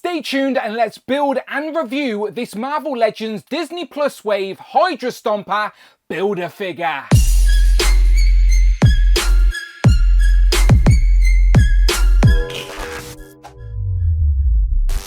Stay tuned and let's build and review this Marvel Legends Disney Plus Wave Hydra Stomper Build-A-Figure.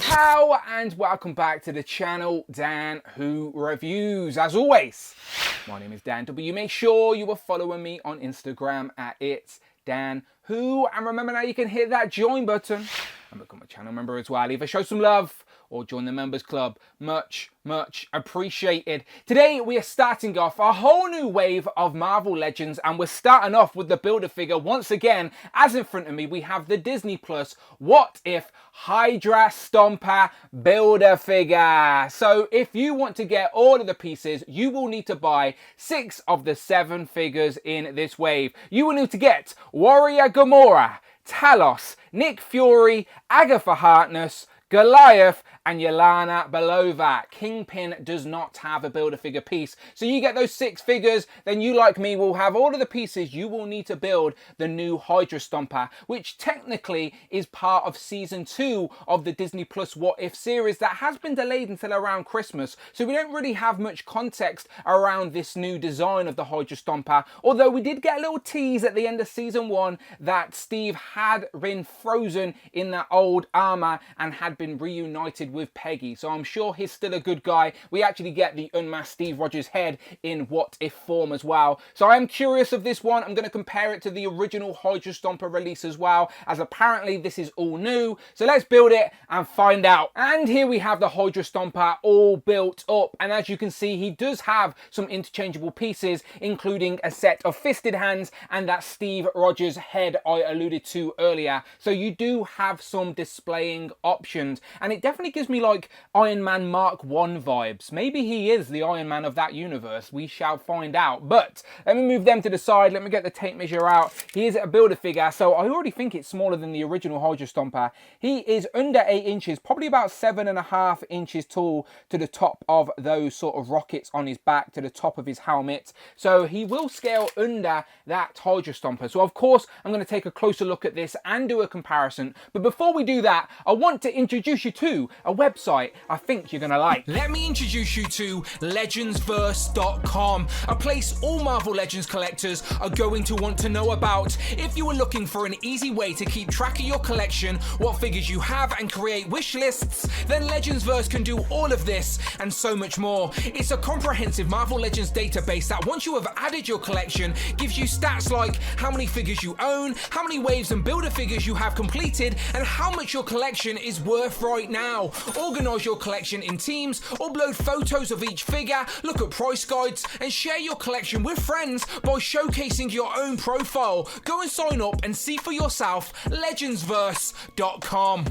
Hello and welcome back to the channel, Dan Who Reviews. As always, my name is Dan W. Make sure you are following me on Instagram at It's Dan Who, and remember now you can hit that join button and become a channel member as well. Either show some love or join the members club. Much appreciated. Today we are starting off a whole new wave of Marvel Legends, and we're starting off with the Build-A-Figure once again. As in front of me we have the Disney Plus What If Hydra Stomper Build-A-Figure. So if you want to get all of the pieces, you will need to buy 6 of the 7 figures in this wave. You will need to get Warrior Gamora, Talos, Nick Fury, Agatha Harkness, Goliath, and Yelena Belova. Kingpin does not have a Build-A-Figure piece. So you get those 6 figures, then you, like me, will have all of the pieces you will need to build the new Hydra Stomper, which technically is part of Season 2 of the Disney Plus What If series that has been delayed until around Christmas. So we don't really have much context around this new design of the Hydra Stomper, although we did get a little tease at the end of Season 1 that Steve had been frozen in that old armor and had been reunited with Peggy, so I'm sure he's still a good guy. We actually get the unmasked Steve Rogers head in What If form as well, so I am curious of this one. I'm going to compare it to the original Hydra Stomper release as well, as apparently this is all new, so let's build it and find out. And here we have the Hydra Stomper all built up, and as you can see he does have some interchangeable pieces, including a set of fisted hands and that Steve Rogers head I alluded to earlier, so you do have some displaying options. And it definitely gives me like Iron Man Mark 1 vibes. Maybe he is the Iron Man of that universe. We shall find out. But let me move them to the side. Let me get the tape measure out. He is a Build-A-Figure, so I already think it's smaller than the original Hydra Stomper. He is under 8 inches, probably about 7.5 inches tall to the top of those sort of rockets on his back, to the top of his helmet. So he will scale under that Hydra Stomper. So of course I'm going to take a closer look at this and do a comparison. But before we do that, I want to introduce you to a website I think you're gonna like. Let me introduce you to legendsverse.com, a place all Marvel Legends collectors are going to want to know about. If you are looking for an easy way to keep track of your collection, what figures you have, and create wish lists, then Legendsverse can do all of this and so much more. It's a comprehensive Marvel Legends database that, once you have added your collection, gives you stats like how many figures you own, how many waves and Build-A-Figures you have completed, and how much your collection is worth right now. Organise your collection in teams, upload photos of each figure, look at price guides, and share your collection with friends by showcasing your own profile. Go and sign up and see for yourself. Legendsverse.com.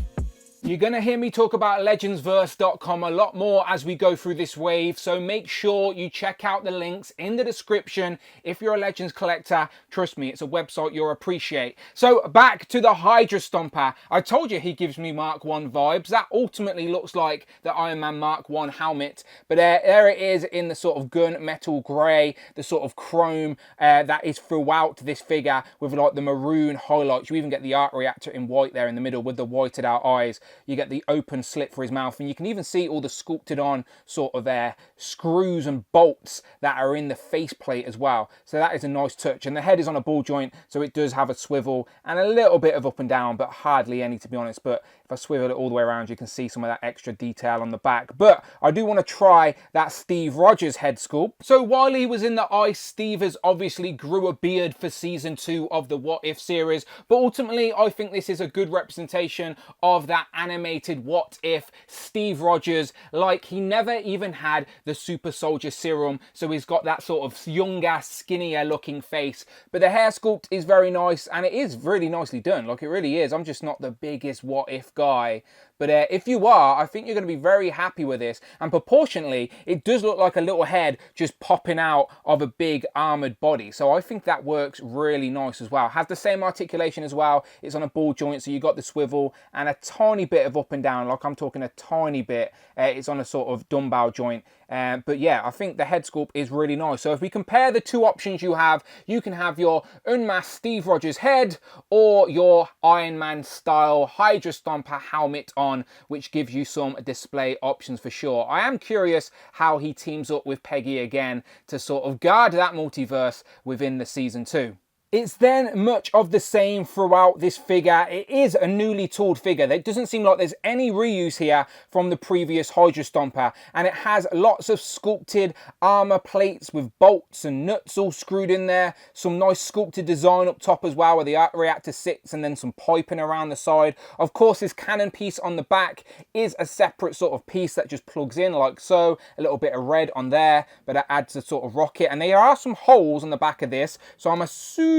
You're going to hear me talk about legendsverse.com a lot more as we go through this wave, so make sure you check out the links in the description. If you're a Legends collector, trust me, it's a website you'll appreciate. So back to the Hydra Stomper. I told you he gives me Mark 1 vibes. That ultimately looks like the Iron Man Mark 1 helmet, but there it is in the sort of gunmetal grey, the sort of chrome that is throughout this figure with like the maroon highlights. You even get the arc reactor in white there in the middle with the whited out eyes. You get the open slit for his mouth, and you can even see all the sculpted on sort of screws and bolts that are in the faceplate as well. So that is a nice touch. And the head is on a ball joint, so it does have a swivel and a little bit of up and down, but hardly any, to be honest. But if I swivel it all the way around, you can see some of that extra detail on the back. But I do want to try that Steve Rogers head sculpt. So while he was in the ice, Steve has obviously grew a beard for Season 2 of the What If series. But ultimately, I think this is a good representation of that animated What If Steve Rogers. Like, he never even had the super soldier serum, so he's got that sort of younger, skinnier looking face. But the hair sculpt is very nice, and it is really nicely done. Like, it really is. I'm just not the biggest What If guy, but if you are, I think you're going to be very happy with this. And proportionally, it does look like a little head just popping out of a big armored body, so I think that works really nice as well. Has the same articulation as well. It's on a ball joint, so you got the swivel and a tiny bit of up and down, like I'm talking a tiny bit. It's on a sort of dumbbell joint. But yeah, I think the head sculpt is really nice. So if we compare the two options you can have your unmasked Steve Rogers head or your Iron Man style Hydra Stomper helmet on on, which gives you some display options for sure. I am curious how he teams up with Peggy again to sort of guard that multiverse within the season 2. It's then much of the same throughout this figure. It is a newly tooled figure. It doesn't seem like there's any reuse here from the previous Hydra Stomper, and it has lots of sculpted armor plates with bolts and nuts all screwed in there. Some nice sculpted design up top as well where the arc reactor sits, and then some piping around the side. Of course, this cannon piece on the back is a separate sort of piece that just plugs in like so. A little bit of red on there, but that adds a sort of rocket, and there are some holes on the back of this, so I'm assuming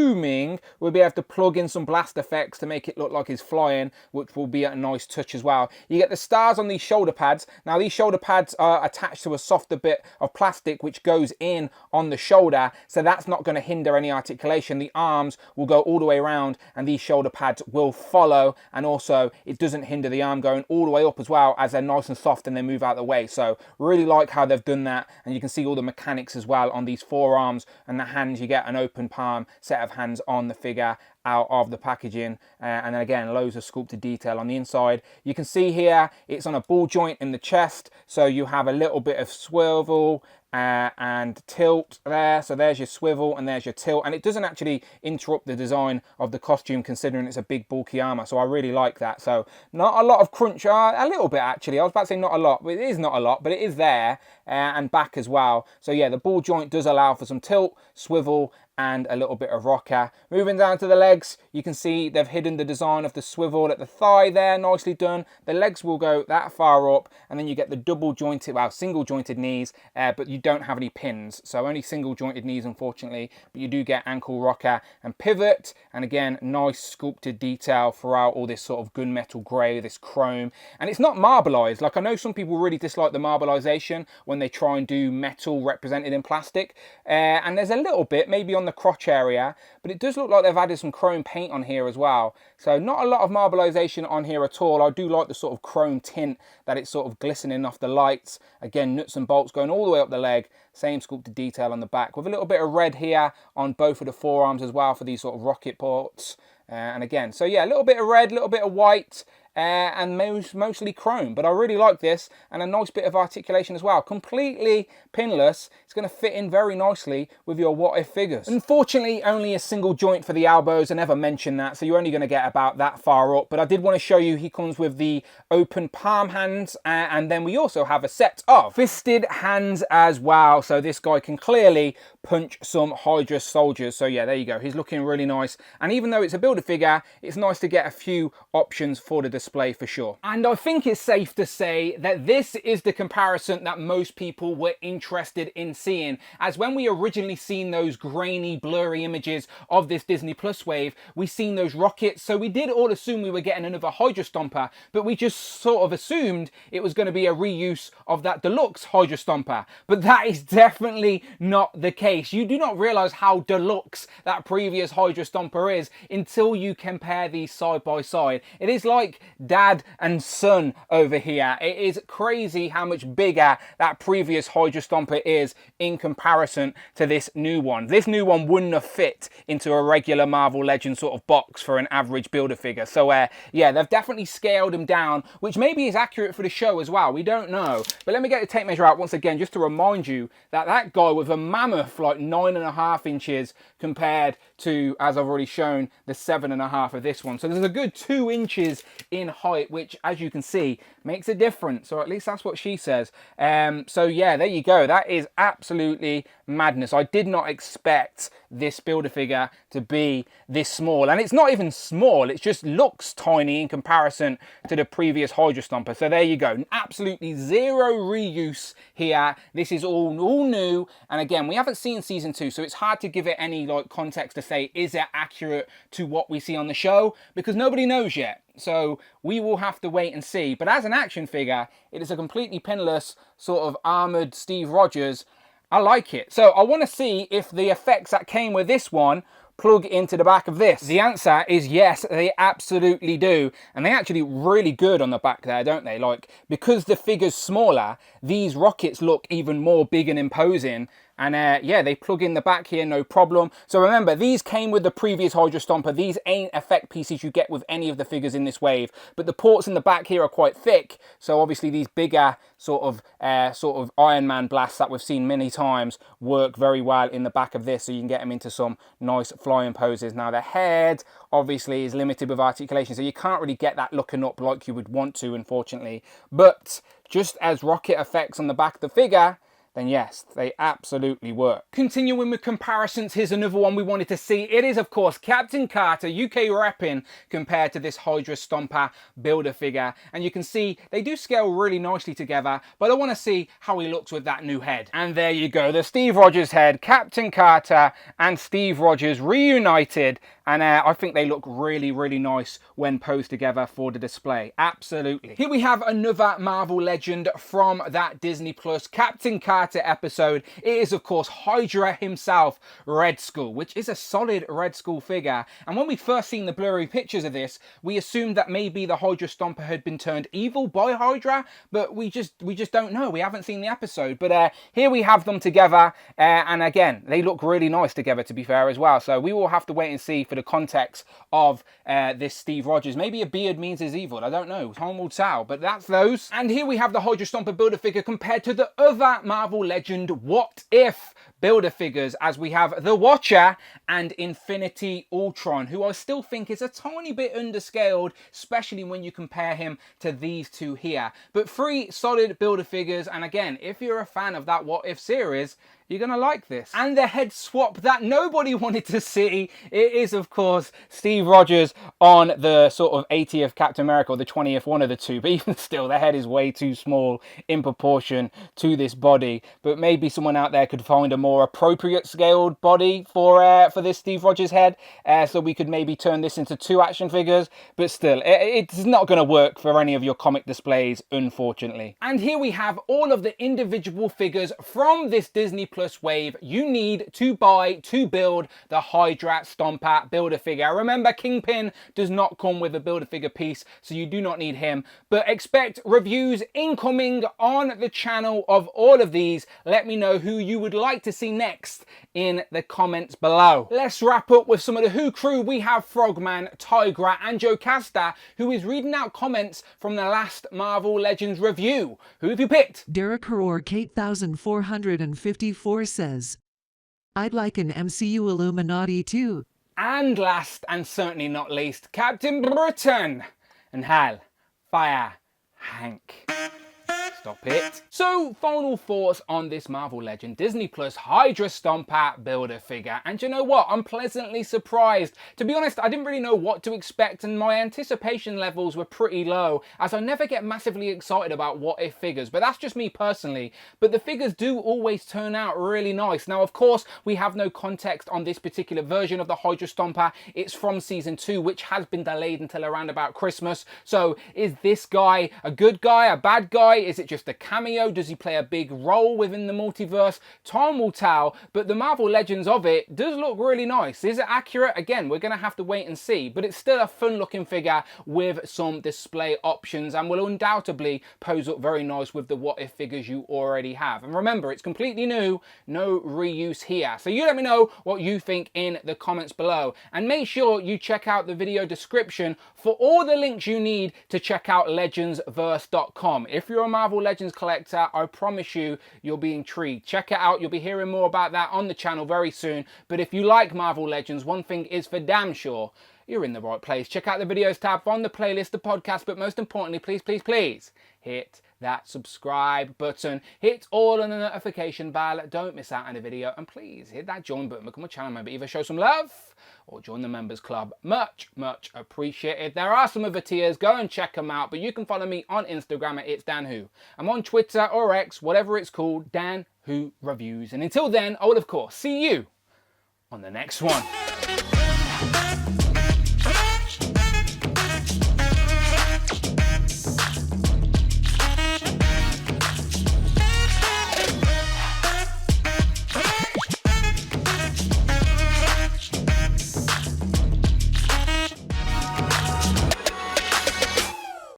we'll be able to plug in some blast effects to make it look like he's flying, which will be a nice touch as well. You get the stars on these shoulder pads. Now these shoulder pads are attached to a softer bit of plastic which goes in on the shoulder, so that's not going to hinder any articulation. The arms will go all the way around and these shoulder pads will follow, and also it doesn't hinder the arm going all the way up as well, as they're nice and soft and they move out of the way. So really like how they've done that, and you can see all the mechanics as well on these forearms and the hands. You get an open palm set of hands on the figure out of the packaging, and then again loads of sculpted detail on the inside. You can see here it's on a ball joint in the chest, so you have a little bit of swivel and tilt there. So there's your swivel and there's your tilt, and it doesn't actually interrupt the design of the costume considering it's a big bulky armor, so I really like that. So not a lot of crunch, a little bit actually. I was about to say not a lot, but it is not a lot, but it is there, and back as well. So yeah, the ball joint does allow for some tilt, swivel, and a little bit of rocker. Moving down to the legs, you can see they've hidden the design of the swivel at the thigh there, nicely done. The legs will go that far up, and then you get the double jointed, well, single jointed knees, but you don't have any pins, so only single jointed knees unfortunately, but you do get ankle rocker and pivot, and again nice sculpted detail throughout all this sort of gunmetal grey, this chrome, and it's not marbleized. Like, I know some people really dislike the marbleization when they try and do metal represented in plastic, and there's a little bit maybe on the crotch area, but it does look like they've added some chrome paint on here as well. So not a lot of marbleization on here at all. I do like the sort of chrome tint that it's sort of glistening off the lights. Again, nuts and bolts going all the way up the leg. Same sculpted detail on the back with a little bit of red here on both of the forearms as well for these sort of rocket ports. And again, so yeah, a little bit of red, a little bit of white, and mostly chrome, but I really like this, and a nice bit of articulation as well. Completely pinless. It's going to fit in very nicely with your what if figures. Unfortunately, only a single joint for the elbows. I never mentioned that, so you're only going to get about that far up, but I did want to show you he comes with the open palm hands, and then we also have a set of fisted hands as well, so this guy can clearly punch some Hydra soldiers. So yeah, there you go. He's looking really nice, and even though it's a builder figure, it's nice to get a few options for the display for sure. And I think it's safe to say that this is the comparison that most people were interested in seeing, as when we originally seen those grainy, blurry images of this Disney Plus wave, we seen those rockets, so we did all assume we were getting another Hydra Stomper, but we just sort of assumed it was going to be a reuse of that deluxe Hydra Stomper, but that is definitely not the case. You do not realize how deluxe that previous Hydra Stomper is until you compare these side by side. It is like dad and son over here. It is crazy how much bigger that previous Hydra Stomper is in comparison to this new one. This new one wouldn't have fit into a regular Marvel Legends sort of box for an average builder figure. So yeah, they've definitely scaled him down, which maybe is accurate for the show as well. We don't know. But let me get the tape measure out once again, just to remind you that that guy with a mammoth like 9.5 inches compared to, as I've already shown, the 7.5 of this one. So there's a good 2 inches in height, which, as you can see, makes a difference, or at least that's what she says. So yeah, there you go. That is absolutely madness. I did not expect this builder figure to be this small, and it's not even small, it just looks tiny in comparison to the previous Hydra Stomper. So there you go, absolutely zero reuse here. This is all new, and again, we haven't seen season 2, so it's hard to give it any like context to say is it accurate to what we see on the show, because nobody knows yet. So we will have to wait and see. But as an action figure, it is a completely pinless sort of armored Steve Rogers. I like it. So I want to see if the effects that came with this one plug into the back of this. The answer is yes, they absolutely do. And they actually really good on the back there, don't they? Like, because the figure's smaller, these rockets look even more big and imposing. And yeah, they plug in the back here, no problem. So remember, these came with the previous Hydra Stomper. These ain't effect pieces you get with any of the figures in this wave. But the ports in the back here are quite thick. So obviously these bigger sort of Iron Man blasts that we've seen many times work very well in the back of this. So you can get them into some nice flying poses. Now the head obviously is limited with articulation. So you can't really get that looking up like you would want to, unfortunately. But just as rocket effects on the back of the figure, then yes, they absolutely work. Continuing with comparisons, here's another one we wanted to see. It is, of course, Captain Carter, UK repping, compared to this Hydra Stomper builder figure. And you can see they do scale really nicely together, but I want to see how he looks with that new head. And there you go, the Steve Rogers head, Captain Carter and Steve Rogers reunited. And I think they look really, really nice when posed together for the display. Absolutely. Here we have another Marvel Legend from that Disney Plus Captain Carter episode. It is, of course, Hydra himself, Red Skull, which is a solid Red Skull figure. And when we first seen the blurry pictures of this, we assumed that maybe the Hydra Stomper had been turned evil by Hydra, but we just don't know. We haven't seen the episode. But here we have them together. And again, they look really nice together, to be fair, as well. So we will have to wait and see for the context of this Steve Rogers. Maybe a beard means he's evil. I don't know. Time will tell. But that's those. And here we have the Hydra Stomper Build-A-Figure compared to the other Marvel Legend What If Build-A-Figures, as we have the Watcher and Infinity Ultron, who I still think is a tiny bit underscaled, especially when you compare him to these two here. But 3 solid Build-A-Figures, and again, if you're a fan of that What If series, you're going to like this. And the head swap that nobody wanted to see, it is, of course, Steve Rogers on the sort of 80th Captain America, or the 20th, one of the two. But even still, the head is way too small in proportion to this body. But maybe someone out there could find a more appropriate scaled body for this Steve Rogers head. So we could maybe turn this into 2 action figures. But still, it's not going to work for any of your comic displays, unfortunately. And here we have all of the individual figures from this Disney Plus wave you need to buy to build the Hydra Stomper Build-A-Figure. Remember, Kingpin does not come with a Build-A-Figure piece, so you do not need him. But expect reviews incoming on the channel of all of these. Let me know who you would like to see next in the comments below. Let's wrap up with some of the Who crew. We have Frogman, Tigra, and Jocasta, who is reading out comments from the last Marvel Legends review. Who have you picked? Derek Heror 8454 says, I'd like an MCU Illuminati too. And last and certainly not least, Captain Britain and Hal Fire Hank. Stop it. So, final thoughts on this Marvel Legend Disney Plus Hydra Stomper Build-A-Figure. And you know what? I'm pleasantly surprised. To be honest, I didn't really know what to expect, and my anticipation levels were pretty low, as I never get massively excited about What If figures. But that's just me personally. But the figures do always turn out really nice. Now, of course, we have no context on this particular version of the Hydra Stomper. It's from Season 2, which has been delayed until around about Christmas. So, is this guy a good guy, a bad guy? Is it just a cameo? Does he play a big role within the multiverse? Time will tell, but the Marvel Legends of it does look really nice. Is it accurate? Again, we're going to have to wait and see, but it's still a fun looking figure with some display options, and will undoubtedly pose up very nice with the What If figures you already have. And remember, it's completely new, no reuse here. So you let me know what you think in the comments below, and make sure you check out the video description for all the links you need to check out legendsverse.com. If you're a Marvel Legends collector, I promise you'll be intrigued. Check it out. You'll be hearing more about that on the channel very soon. But if you like Marvel Legends, one thing is for damn sure, you're in the right place. Check out the videos tab, find the playlist, the podcast, but most importantly, please, please, please hit that subscribe button. Hit all on the notification bell. Don't miss out on a video. And please hit that join button. Become a channel member. Either show some love or join the members club. Much, much appreciated. There are some other tiers. Go and check them out. But you can follow me on Instagram at It's Dan Who. I'm on Twitter or X, whatever it's called, Dan Who Reviews. And until then, I will, of course, see you on the next one.